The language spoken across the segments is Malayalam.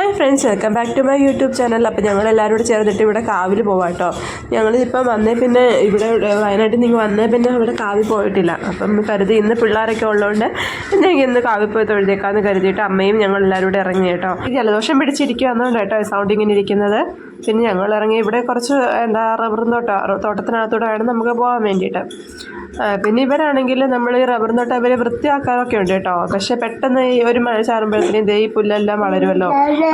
Hi friends, welcome back to my YouTube channel. അപ്പോൾ ഞങ്ങളെല്ലാവരും കൂടെ ചേർന്നിട്ട് ഇവിടെ കാവിൽ പോവാം കേട്ടോ. ഞങ്ങളിപ്പം വന്നേ പിന്നെ ഇവിടെ വയനാട്ടിൽ നിങ്ങൾ വന്നേ പിന്നെ ഇവിടെ കാവിൽ പോയിട്ടില്ല. അപ്പം കരുതി ഇന്ന് പിള്ളേരൊക്കെ ഉള്ളതുകൊണ്ട് എനിക്ക് ഇന്ന് കാവിൽ പോയി തൊഴുതേക്കാമെന്ന് കരുതിയിട്ട് അമ്മയും ഞങ്ങളെല്ലാവരും കൂടെ ഇറങ്ങി കേട്ടോ. ഈ ജലദോഷം പിടിച്ചിരിക്കുകയെന്നുണ്ട് കേട്ടോ സൗണ്ട് ഇങ്ങനെ ഇരിക്കുന്നത്. പിന്നെ ഞങ്ങൾ ഇറങ്ങി ഇവിടെ കുറച്ച് റബ്ബറും തോട്ടത്തിനകത്തൂടെ വേണം നമുക്ക് പോകാൻ വേണ്ടിയിട്ട്. പിന്നെ ഇവരാണെങ്കിൽ നമ്മൾ ഈ റബ്ബർ തോട്ടം ഇവരെ വൃത്തിയാക്കാനൊക്കെ ഉണ്ട് കേട്ടോ. പക്ഷെ പെട്ടെന്ന് ഈ ഒരു മഴ ചാറുമ്പോഴത്തേനും ഈ പുല്ലെല്ലാം വളരുമല്ലോ,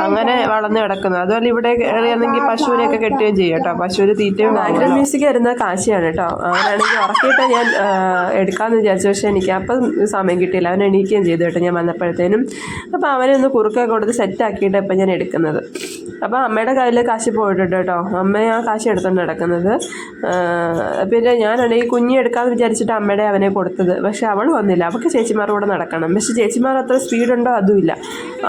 അങ്ങനെ വളർന്ന് കിടക്കുന്നു. അതുപോലെ ഇവിടെ ആണെങ്കിൽ പശുവിനെയൊക്കെ കെട്ടുകയും ചെയ്യും കേട്ടോ. പശുവിന് തീറ്റയും ബാക്ക്ഗ്രൗണ്ട് മ്യൂസിക് വരുന്ന കാശിയാണ് കേട്ടോ. അവനാണെങ്കിൽ ഉറക്കിയിട്ട് ഞാൻ എടുക്കാമെന്ന് വിചാരിച്ചു, പക്ഷേ എനിക്ക് അപ്പം സമയം കിട്ടിയില്ല. അവൻ എണീക്കുകയും ചെയ്തു കേട്ടോ ഞാൻ വന്നപ്പോഴത്തേനും. അപ്പോൾ അവനെ ഒന്ന് കുറുക്കൊക്കെ കൊടുത്ത് സെറ്റാക്കിയിട്ട് ഇപ്പം ഞാൻ എടുക്കുന്നത്. അപ്പോൾ അമ്മയുടെ കയ്യിൽ കാശി പോയിട്ടുണ്ട് കേട്ടോ. അമ്മ ആ കാശി എടുത്തുകൊണ്ട് നടക്കുന്നത്. പിന്നെ ഞാനാണെങ്കിൽ കുഞ്ഞി എടുക്കാമെന്ന് വിചാരിച്ചിട്ട് അമ്മയുടെ അവനെ കൊടുത്തത്. പക്ഷെ അവൾ വന്നില്ല, അവൾക്ക് ചേച്ചിമാരുടെ കൂടെ നടക്കണം. പക്ഷെ ചേച്ചിമാർ അത്ര സ്പീഡുണ്ടോ അതുമില്ല.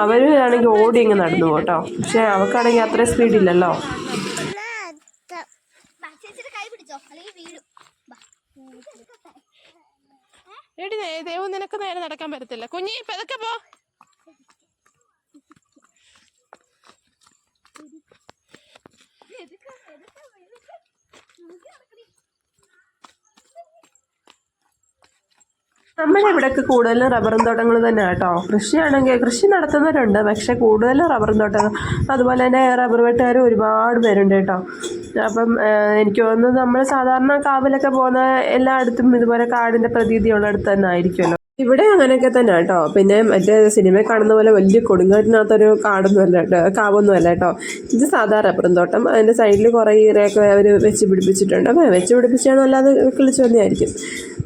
അവർ ആണെങ്കിൽ ഓടി ഇങ്ങ് നടന്നു പോട്ടോ. പക്ഷെ അവൾക്കാണെങ്കിൽ അത്ര സ്പീഡില്ലല്ലോ. എടി ദേവു, നിനക്ക് നേരെ നടക്കാൻ പറ്റത്തില്ല കുഞ്ഞി, പതുക്കെ പോ. നമ്മുടെ ഇവിടെയൊക്കെ കൂടുതലും റബ്ബറും തോട്ടങ്ങൾ തന്നെ കേട്ടോ. കൃഷിയാണെങ്കിൽ കൃഷി നടത്തുന്നവരുണ്ട്, പക്ഷെ കൂടുതലും റബ്ബറും തോട്ടങ്ങൾ. അതുപോലെ തന്നെ റബ്ബർ വെട്ടുകാർ ഒരുപാട് പേരുണ്ട് കേട്ടോ. അപ്പം എനിക്ക് തോന്നുന്നത് നമ്മൾ സാധാരണ കാവിലൊക്കെ പോകുന്ന എല്ലായിടത്തും ഇതുപോലെ കാടിൻ്റെ പ്രതീതിയുള്ളിടത്ത് തന്നെ ആയിരിക്കുമല്ലോ. ഇവിടെ അങ്ങനെയൊക്കെ തന്നെ കേട്ടോ. പിന്നെ മറ്റേ സിനിമയിൽ കാണുന്ന പോലെ വലിയ കൊടുങ്കാറ്റിനകത്തൊരു കാവൊന്നുമല്ല കേട്ടോ. ഇത് സാധാ റബ്ബറും തോട്ടം. അതിൻ്റെ സൈഡിൽ കുറേ ഈരയൊക്കെ അവർ വെച്ച് പിടിപ്പിച്ചിട്ടുണ്ട്. അപ്പോൾ വെച്ച് പിടിപ്പിച്ചാണോ അല്ലാതെ കിളിച്ചു വന്നതായിരിക്കും.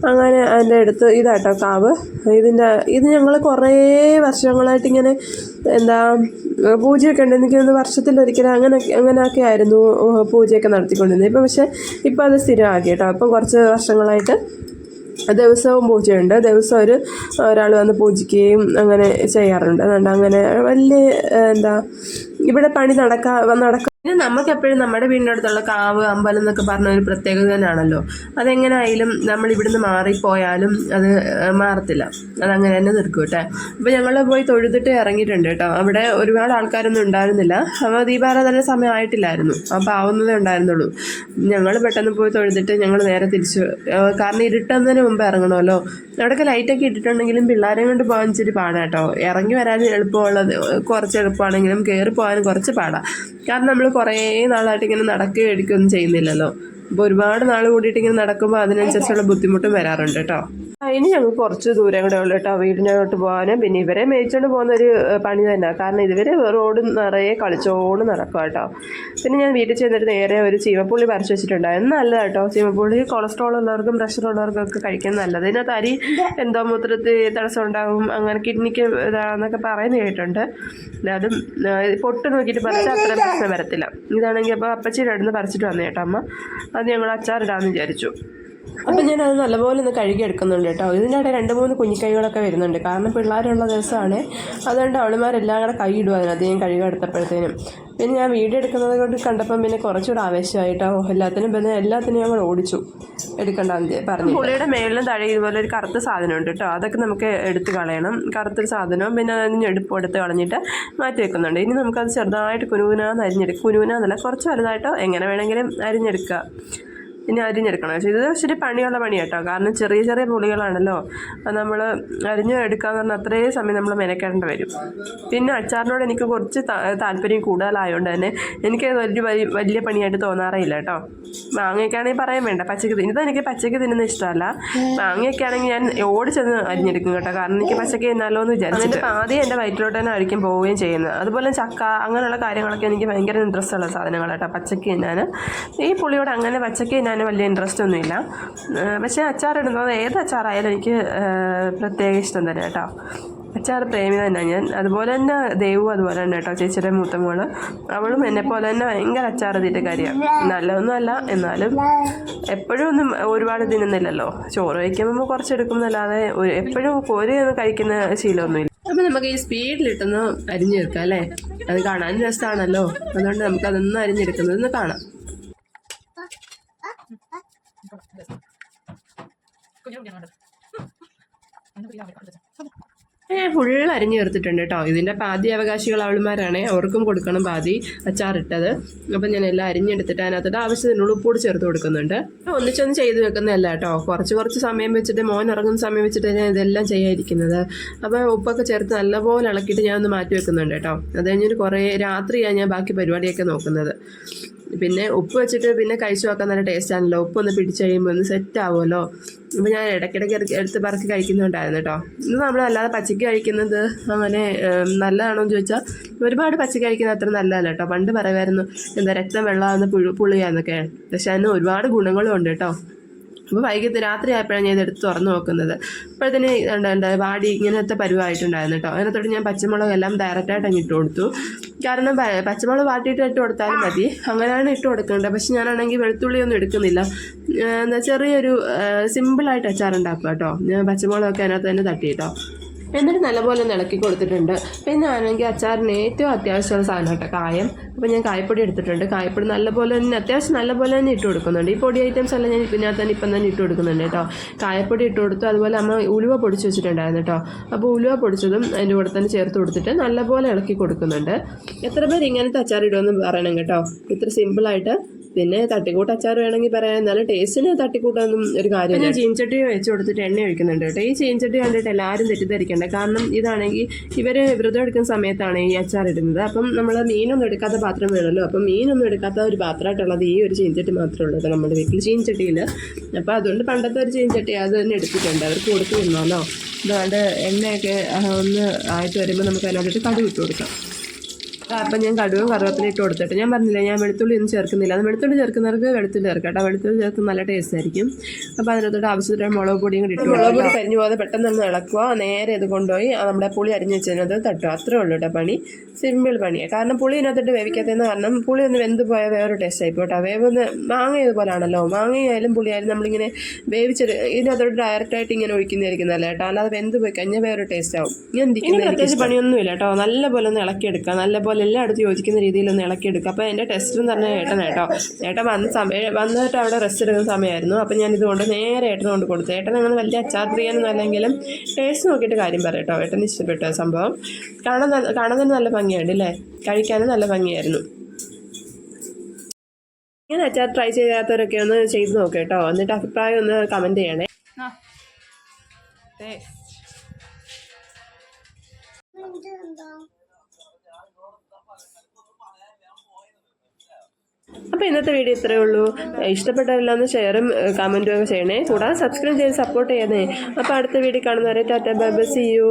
അങ്ങനെ അതിൻ്റെ അടുത്ത് ഇതാട്ടോ കാവ്. ഇത് ഞങ്ങൾ കുറേ വർഷങ്ങളായിട്ട് ഇങ്ങനെ പൂജയൊക്കെ ഉണ്ട്. എനിക്കൊന്ന് വർഷത്തിലൊരിക്കലും അങ്ങനെയൊക്കെ ആയിരുന്നു പൂജയൊക്കെ നടത്തിക്കൊണ്ടിരുന്നത്. ഇപ്പം പക്ഷേ ഇപ്പം അത് സ്ഥിരമാക്കി കേട്ടോ. അപ്പം കുറച്ച് വർഷങ്ങളായിട്ട് ദിവസവും പൂജയുണ്ട്. ദിവസം ഒരാൾ വന്ന് പൂജിക്കുകയും അങ്ങനെ ചെയ്യാറുണ്ട്. അതുകൊണ്ട് അങ്ങനെ വലിയ ഇവിടെ പണി നടക്കും. പിന്നെ നമുക്കെപ്പോഴും നമ്മുടെ വീടിൻ്റെ അടുത്തുള്ള കാവ്, അമ്പലം എന്നൊക്കെ പറഞ്ഞ ഒരു പ്രത്യേകത തന്നെയാണല്ലോ. അതെങ്ങനെയായാലും നമ്മൾ ഇവിടുന്ന് മാറിപ്പോയാലും അത് മാറത്തില്ല, അതങ്ങനെ തന്നെ നിൽക്കും കേട്ടോ. അപ്പോൾ ഞങ്ങൾ പോയി തൊഴുതിട്ട് ഇറങ്ങിയിട്ടുണ്ട് കേട്ടോ. അവിടെ ഒരുപാട് ആൾക്കാരൊന്നും ഉണ്ടായിരുന്നില്ല. അപ്പോൾ ദീപാരാധന സമയം ആയിട്ടില്ലായിരുന്നു, അപ്പോൾ ആവുന്നതേ ഉണ്ടായിരുന്നുള്ളൂ. ഞങ്ങൾ പെട്ടെന്ന് പോയി തൊഴുതിട്ട് ഞങ്ങൾ നേരെ തിരിച്ചു. കാരണം ഇരുട്ടുന്നതിന് മുമ്പ് ഇറങ്ങണമല്ലോ. അവിടെയൊക്കെ ലൈറ്റൊക്കെ ഇട്ടിട്ടുണ്ടെങ്കിലും പിള്ളേരെ കൊണ്ട് പോകാൻ ഇച്ചിരി പാടാണ് കേട്ടോ. ഇറങ്ങി വരാൻ എളുപ്പമുള്ളത് കുറച്ച് എളുപ്പമാണെങ്കിലും കയറി പോകാൻ കുറച്ച് പാടാണ്. കാരണം നമ്മൾ കുറേ നാളായിട്ട് ഇങ്ങനെ നടക്കുകയും എടുക്കുകയൊന്നും ചെയ്യുന്നില്ലല്ലോ. അപ്പോൾ ഒരുപാട് നാൾ കൂടിയിട്ട് ഇങ്ങനെ നടക്കുമ്പോൾ അതിനനുസരിച്ചുള്ള ബുദ്ധിമുട്ടും വരാറുണ്ട് കേട്ടോ. ഇനി ഞങ്ങൾക്ക് കുറച്ച് ദൂരം കൂടെ ഉള്ളു കേട്ടോ വീടിനോട്ട് പോകാനും. പിന്നെ ഇവരെ മേടിച്ചുകൊണ്ട് പോകുന്നൊരു പണി തന്നെ. കാരണം ഇതുവരെ റോഡ് നിറയെ കളിച്ചോണ്ട് നടക്കുക കേട്ടോ. പിന്നെ ഞാൻ വീട്ടിൽ ചെന്നിട്ട് നേരെ ഒരു ചീമപ്പുള്ളി പറിച്ച് വെച്ചിട്ടുണ്ടായിരുന്നു. നല്ലതാണ് കേട്ടോ ചീമപ്പുള്ളി. കൊളസ്ട്രോൾ ഉള്ളവർക്കും പ്രഷർ ഉള്ളവർക്കും ഒക്കെ കഴിക്കാൻ നല്ലത്. ഇതിനകത്ത് അരി മൂത്രത്തിൽ തടസ്സം ഉണ്ടാകും, അങ്ങനെ കിഡ്നിക്ക് ഇതാണെന്നൊക്കെ പറയുന്നത് കേട്ടിട്ടുണ്ട്. അതും പൊട്ട് നോക്കിയിട്ട് പറിച്ചാൽ അത്രയും പ്രശ്നം വരത്തില്ല. ഇതാണെങ്കിൽ അപ്പോൾ അപ്പച്ചിയുടെ അടുത്ത് പറിച്ചിട്ട് വന്നു കേട്ടോ അമ്മ. അത് ഞങ്ങൾ അച്ചാറിടാമെന്ന് വിചാരിച്ചു. അപ്പം ഞാനത് നല്ലപോലെ ഒന്ന് കഴുകി എടുക്കുന്നുണ്ട് കേട്ടോ. ഇതിൻ്റെ ഇടയിൽ 2-3 കുഞ്ഞിക്കൈകളൊക്കെ വരുന്നുണ്ട്. കാരണം പിള്ളേരുള്ള ദിവസമാണ്. അതുകൊണ്ട് അവളുമാരെല്ലാം കൂടെ കൈ ഇടുക അതിനകത്ത് ഞാൻ കഴുകി എടുത്തപ്പോഴത്തേനും. പിന്നെ ഞാൻ വീഡിയോ എടുക്കുന്നത് കൊണ്ട് കണ്ടപ്പം പിന്നെ കുറച്ചുകൂടെ ആവേശമായിട്ടോ. എല്ലാത്തിനും ഞങ്ങൾ ഓടിച്ചു എടുക്കണ്ടെന്ന് പറഞ്ഞു. പുള്ളിയുടെ മേളിലും താഴെ ഇതുപോലെ ഒരു കറുത്ത സാധനം ഉണ്ട് കേട്ടോ. അതൊക്കെ നമുക്ക് എടുത്ത് കളയണം. കറുത്തൊരു സാധനവും പിന്നെ അതിന് എടുപ്പ് എടുത്ത് കളഞ്ഞിട്ട് മാറ്റി വെക്കുന്നുണ്ട്. ഇനി നമുക്കത് ചെറുതായിട്ട് കുനുകുനാന്ന് അരിഞ്ഞെടുക്കുക. കുനുകുനാന്നല്ല, കുറച്ച് വലുതായിട്ടോ എങ്ങനെ വേണമെങ്കിലും അരിഞ്ഞെടുക്കുക. ഇനി അരിഞ്ഞെടുക്കണം. പക്ഷേ ഇത് ഇച്ചിരി പണിയുള്ള പണി കേട്ടോ. കാരണം ചെറിയ ചെറിയ പുളികളാണല്ലോ. അത് നമ്മൾ അരിഞ്ഞ് എടുക്കാന്ന് പറഞ്ഞാൽ അത്രയും സമയം നമ്മൾ മെനക്കേണ്ടി വരും. പിന്നെ അച്ചാറിനോട് എനിക്ക് കുറച്ച് താല്പര്യം കൂടുതലായതുകൊണ്ട് തന്നെ എനിക്ക് വലിയ പണിയായിട്ട് തോന്നാറേയില്ല കേട്ടോ. മാങ്ങയൊക്കെ ആണെങ്കിൽ പറയാൻ വേണ്ട, പച്ചക്ക് ഇതെനിക്ക് പച്ചക്ക് തിന്നുന്ന ഇഷ്ടമല്ല. മാങ്ങയൊക്കെ ആണെങ്കിൽ ഞാൻ ഓടിച്ചെന്ന് അരിഞ്ഞെടുക്കും കേട്ടോ. കാരണം എനിക്ക് പച്ചക്ക് തിന്നാലോ എന്ന് വിചാരിച്ചിട്ട് ആദ്യം എൻ്റെ വയറ്റിലോട്ട് തന്നെ അഴിക്കും പോവുകയും ചെയ്യുന്നത്. അതുപോലെ ചക്ക അങ്ങനെയുള്ള കാര്യങ്ങളൊക്കെ എനിക്ക് ഭയങ്കര ഇൻട്രസ്റ്റ് ഉള്ള സാധനങ്ങൾ കേട്ടോ. പച്ചക്ക് തിന്നാൻ ഈ പുളിയോട് അങ്ങനെ പച്ചക്ക് തിന്നാൻ വലിയ ഇൻട്രസ്റ്റ് ഒന്നുമില്ല. പക്ഷേ അച്ചാറിടുന്നത് ഏത് അച്ചാറായാലും എനിക്ക് പ്രത്യേക ഇഷ്ടം തന്നെ കേട്ടോ. അച്ചാർ പ്രേമി തന്നെ ഞാൻ. അതുപോലെ തന്നെ ദേവു അതുപോലെ തന്നെ കേട്ടോ, ചേച്ചിയുടെ മൂത്ത മോള്. അവളും എന്നെപ്പോലെ തന്നെ ഭയങ്കര അച്ചാർ തീറ്റക്കാരിയാണ്. നല്ലതൊന്നും അല്ല, എന്നാലും എപ്പോഴും ഒന്നും ഒരുപാട് തിന്നുന്നില്ലല്ലോ. ചോറ് വയ്ക്കുമ്പോൾ കുറച്ചെടുക്കുന്നല്ലാതെ എപ്പോഴും കോരി കഴിക്കുന്ന ശീലമൊന്നുമില്ല. അപ്പം നമുക്ക് ഈ സ്പീഡിലിട്ടൊന്ന് അരിഞ്ഞെടുക്കാം അല്ലേ. അത് കാണാൻ രസമാണല്ലോ. അതുകൊണ്ട് നമുക്കതൊന്ന് അരിഞ്ഞെടുക്കുന്നതൊന്ന് കാണാം. ഞാൻ ഫുൾ അരിഞ്ഞു ചേർത്തിട്ടുണ്ട് കേട്ടോ. ഇതിൻ്റെ പാതി അവകാശികൾ അവളുമാരാണ്, അവർക്കും കൊടുക്കണം പാതി അച്ചാറിട്ടത്. അപ്പം ഞാൻ എല്ലാം അരിഞ്ഞെടുത്തിട്ട് അതിനകത്തിട്ട് ആവശ്യത്തിനുള്ള ഉപ്പൂടി ചേർത്ത് കൊടുക്കുന്നുണ്ട്. ഒന്നിച്ചൊന്നും ചെയ്ത് വെക്കുന്നതല്ല കേട്ടോ, കുറച്ച് സമയം വെച്ചിട്ട്, മോൻ ഇറങ്ങുന്ന സമയം വെച്ചിട്ട് ഞാൻ ഇതെല്ലാം ചെയ്യാതിരിക്കുന്നത്. അപ്പോൾ ഉപ്പൊക്കെ ചേർത്ത് നല്ലപോലെ ഇളക്കിയിട്ട് ഞാനൊന്ന് മാറ്റി വെക്കുന്നുണ്ട് കേട്ടോ. അത് കഴിഞ്ഞൊരു കുറേ രാത്രിയാണ് ഞാൻ ബാക്കി പരിപാടിയൊക്കെ നോക്കുന്നത്. പിന്നെ ഉപ്പ് വെച്ചിട്ട് പിന്നെ കഴിച്ചു നോക്കാൻ നല്ല ടേസ്റ്റ് ആണല്ലോ. ഉപ്പൊന്ന് പിടിച്ച് കഴിയുമ്പോൾ ഒന്ന് സെറ്റ് ആവുമല്ലോ. അപ്പോൾ ഞാൻ ഇടയ്ക്കിടയ്ക്ക് എടുത്ത് പറക്കി കഴിക്കുന്നുണ്ടായിരുന്നു കേട്ടോ. ഇത് നമ്മൾ അല്ലാതെ പച്ചയ്ക്ക് കഴിക്കുന്നത് അങ്ങനെ നല്ലതാണോ എന്ന് ചോദിച്ചാൽ ഒരുപാട് പച്ചയ്ക്ക് കഴിക്കുന്നത് അത്ര നല്ലതല്ല കേട്ടോ. പണ്ട് പറയുമായിരുന്നു എന്താ രക്തം വെള്ളമാകുന്ന പുളിയാന്നൊക്കെ, പക്ഷെ അതിന് ഒരുപാട് ഗുണങ്ങളും ഉണ്ട് കേട്ടോ. അപ്പോൾ വൈകിട്ട് രാത്രി ആയപ്പോഴാണ് ഞാൻ ഇതെടുത്ത് തുറന്ന് നോക്കുന്നത്. അപ്പോഴത്തേന് വാടി ഇങ്ങനത്തെ പരുവായിട്ടുണ്ടായിരുന്നു കേട്ടോ. അതിനകത്തോട്ട് ഞാൻ പച്ചമുളകെല്ലാം ഡയറക്റ്റായിട്ട് അങ്ങ് ഇട്ട് കൊടുത്തു. കാരണം പച്ചമുളക് വാട്ടിയിട്ട് ഇട്ട് കൊടുത്താലും മതി, അങ്ങനെയാണ് ഇട്ട് കൊടുക്കേണ്ടത്. പക്ഷെ ഞാനാണെങ്കിൽ വെളുത്തുള്ളിയൊന്നും എടുക്കുന്നില്ല. എന്താ ചെറിയൊരു സിമ്പിളായിട്ട് അച്ചാറുണ്ടാക്കുക കേട്ടോ. ഞാൻ പച്ചമുളകൊക്കെ അതിനകത്ത് തന്നെ തട്ടി കേട്ടോ. എന്നിട്ട് നല്ലപോലെ ഇളക്കി കൊടുത്തിട്ടുണ്ട്. പിന്നെ ആണെങ്കിൽ അച്ചാറിന് ഏറ്റവും അത്യാവശ്യമുള്ള സാധനം കേട്ടോ കായം. അപ്പോൾ ഞാൻ കായപ്പൊടി എടുത്തിട്ടുണ്ട്. കായപ്പൊടി നല്ലപോലെ തന്നെ അത്യാവശ്യം നല്ലപോലെ തന്നെ ഇട്ട് കൊടുക്കുന്നുണ്ട്. ഈ പൊടി ഐറ്റംസ് എല്ലാം ഞാൻ ഇതിനകത്ത് തന്നെ ഇപ്പം തന്നെ ഇട്ട് കൊടുക്കുന്നുണ്ട് കേട്ടോ. കായപ്പൊടി ഇട്ട് കൊടുത്തു. അതുപോലെ അമ്മ ഉലുവ പൊടിച്ച് വെച്ചിട്ടുണ്ടായിരുന്നു കേട്ടോ. അപ്പോൾ ഉലുവ പൊടിച്ചതും അതിൻ്റെ കൂടെ തന്നെ ചേർത്ത് കൊടുത്തിട്ട് നല്ലപോലെ ഇളക്കി കൊടുക്കുന്നുണ്ട്. എത്ര പേര് ഇങ്ങനത്തെ അച്ചാർ ഇടുമെന്ന് പറയണം കേട്ടോ. ഇത്ര സിമ്പിളായിട്ട്. പിന്നെ തട്ടിക്കൂട്ട് അച്ചാർ വേണമെങ്കിൽ പറയാൻ, എന്നാലും ടേസ്റ്റിന് തട്ടിക്കൂട്ടൊന്നും ഒരു കാര്യം. ഞാൻ ചീൻചട്ടി വെച്ച് കൊടുത്തിട്ട് എണ്ണ ഒഴിക്കുന്നുണ്ട് കേട്ടോ. ഈ ചീൻചട്ടി കണ്ടിട്ട് എല്ലാവരും തെറ്റിദ്ധരിക്കേണ്ട. കാരണം ഇതാണെങ്കിൽ ഇവർ വ്രതം എടുക്കുന്ന സമയത്താണ് ഈ അച്ചാർ ഇടുന്നത്. അപ്പം നമ്മൾ മീനൊന്നും എടുക്കാത്ത പാത്രം വേണമല്ലോ. അപ്പം മീനൊന്നും എടുക്കാത്ത ഒരു പാത്രമായിട്ടുള്ളത് ഈ ഒരു ചീൻചട്ടി മാത്രമേ ഉള്ളൂ നമ്മുടെ വീട്ടിൽ ചീൻചട്ടിയിൽ. അപ്പോൾ അതുകൊണ്ട് പണ്ടത്തെ ഒരു ചീൻചട്ടി അത് തന്നെ എടുത്തിട്ടുണ്ട്, അവർക്ക് കൊടുത്തു തന്നല്ലോ. അതുകൊണ്ട് എണ്ണയൊക്കെ ഒന്ന് ആയിട്ട് വരുമ്പോൾ നമുക്ക് അതിനകത്തിട്ട് കടുക് ഇട്ട് കൊടുക്കാം. അപ്പം ഞാൻ കടുവും കറിവേപ്പില ഇട്ട് കൊടുത്തിട്ട് ഞാൻ പറഞ്ഞില്ല ഞാൻ വെളുത്തുള്ളി ഒന്നും ചേർക്കുന്നില്ല. അത് വെളുത്തുള്ളി ചേർക്കുന്നവർക്ക് വെളുത്തുള്ളി ചേർക്കാം കേട്ടോ. വെളുത്തുള്ളി ചേർക്കുന്ന നല്ല ടേസ്റ്റ് ആയിരിക്കും. അപ്പോൾ അതിനകത്തോട്ട് ആവശ്യത്തിന് മുളക് പൊടിയും കൂടി ഇട്ട്, മുളക് പൊടി കരിഞ്ഞു പോകാതെ പെട്ടെന്ന് ഒന്ന് ഇളക്കുക. നേരെ ഇത് കൊണ്ടുപോയി നമ്മുടെ പുളി അരിഞ്ഞ് വെച്ചതിനകത്ത് തട്ടുക. അത്രേ ഉള്ളൂ കേട്ടോ പണി. സിമ്പിൾ പണിയാണ്. കാരണം പുളി ഇതിനകത്തിട്ട് വേവിക്കാത്തതെന്ന് കാരണം പുളി ഒന്ന് വെന്ത് പോയാൽ വേറൊരു ടേസ്റ്റ് ആയിപ്പോൾ കേട്ടോ. വേവൊന്ന് മാങ്ങ ഇതുപോലാണല്ലോ, മാങ്ങയായാലും പുളിയായാലും നമ്മളിങ്ങനെ വേവിച്ചത് ഇതിനകത്തോട്ട് ഡയറക്റ്റായിട്ട് ഇങ്ങനെ ഒഴിക്കുന്നതായിരിക്കും നല്ല കേട്ടോ. അല്ലാതെ വെന്ത് പോയി കഴിഞ്ഞാൽ വേറൊരു ടേസ്റ്റ് ആവും. ഇങ്ങനെ പ്രത്യേകിച്ച് പണിയൊന്നുമില്ല കേട്ടോ. നല്ലപോലെ ഒന്ന് ഇളക്കിയെടുക്കുക, നല്ലപോലെ എല്ലായിടത്തും യോജിക്കുന്ന രീതിയിലൊന്ന് ഇളക്കിയെടുക്കുക. അപ്പോൾ എൻ്റെ ടെസ്റ്റ് എന്ന് പറഞ്ഞാൽ ഏട്ടൻ കേട്ടോ. ഏട്ടൻ വന്നിട്ട് അവിടെ റെസ്റ്റ് എടുക്കുന്ന സമയമായിരുന്നു. അപ്പോൾ ഞാൻ ഇതുകൊണ്ട് നേരെ ഏട്ടന് കൊണ്ട് കൊടുത്തു. ഏട്ടൻ അങ്ങനെ വലിയ അച്ചാർ പ്രിയാനൊന്നും അല്ലെങ്കിലും ടേസ്റ്റ് നോക്കിയിട്ട് കാര്യം പറയാം കേട്ടോ. ഏട്ടന് ഇഷ്ടപ്പെട്ട സംഭവം. കാണാൻ തന്നെ നല്ല ഭംഗിയുണ്ട് അല്ലേ, കഴിക്കാനും നല്ല ഭംഗിയായിരുന്നു. ഇങ്ങനെ അച്ചാർ ട്രൈ ചെയ്യാത്തവരൊക്കെ ഒന്ന് ചെയ്ത് നോക്കാം കേട്ടോ. എന്നിട്ട് അഭിപ്രായം ഒന്ന് കമൻറ്റ് ചെയ്യണേ. അപ്പോൾ ഇന്നത്തെ വീഡിയോ ഇത്രയേ ഉള്ളൂ. ഇഷ്ടപ്പെട്ടവരെല്ലാം ഒന്ന് ഷെയറും കമൻറ്റും ഒക്കെ ചെയ്യണേ. കൂടാതെ സബ്സ്ക്രൈബ് ചെയ്ത് സപ്പോർട്ട് ചെയ്യണേ. അപ്പോൾ അടുത്ത വീഡിയോ കാണുന്നവരെ tata bye bye, see U.